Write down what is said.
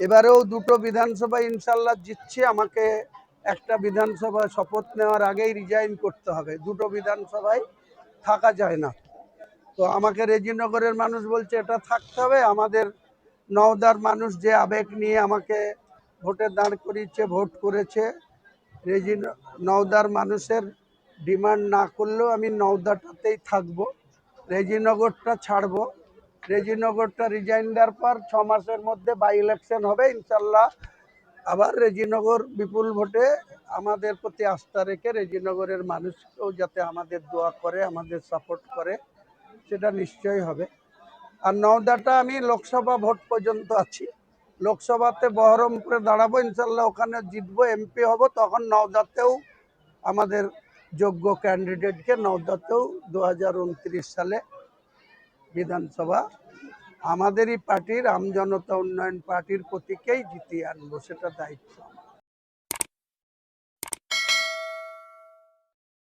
এবারেও দুটো বিধানসভা ইনশাল্লাহ জিতছি। আমাকে একটা বিধানসভা শপথ নেওয়ার আগেই রিজাইন করতে হবে, দুটো বিধানসভায় থাকা যায় না। তো আমাকে রেজিনগরের মানুষ বলছে এটা থাকতে হবে। আমাদের নওদার মানুষ যে আবেগ নিয়ে আমাকে ভোটে দাঁড় করিয়েছে, ভোট করেছে, নওদার মানুষের ডিমান্ড না করলেও আমি নওদাটাতেই থাকবো, রেজিনগরটা ছাড়বো। রেজিনগরটা রিজাইন দেওয়ার পর 6 মাসের মধ্যে বাই ইলেকশন হবে ইনশাল্লাহ। আবার রেজিনগর বিপুল ভোটে আমাদের প্রতি আস্থা রেখে রেজিনগরের মানুষকেও যাতে আমাদের দোয়া করে, আমাদের সাপোর্ট করে, সেটা নিশ্চয়ই হবে। আর নওদাটা আমি লোকসভা ভোট পর্যন্ত আছি, লোকসভাতে বহরমপুরে দাঁড়াবো ইনশাল্লাহ, ওখানে জিতবো, এমপি হব। তখন নওদাতেও আমাদের যোগ্য ক্যান্ডিডেটকে নওদাতেও 2029 সালে বিধানসভা আমাদেরই পার্টির আমজনতা উন্নয়ন পার্টির প্রতীকেই জিতিয়ে আনবো, সেটা দায়িত্ব।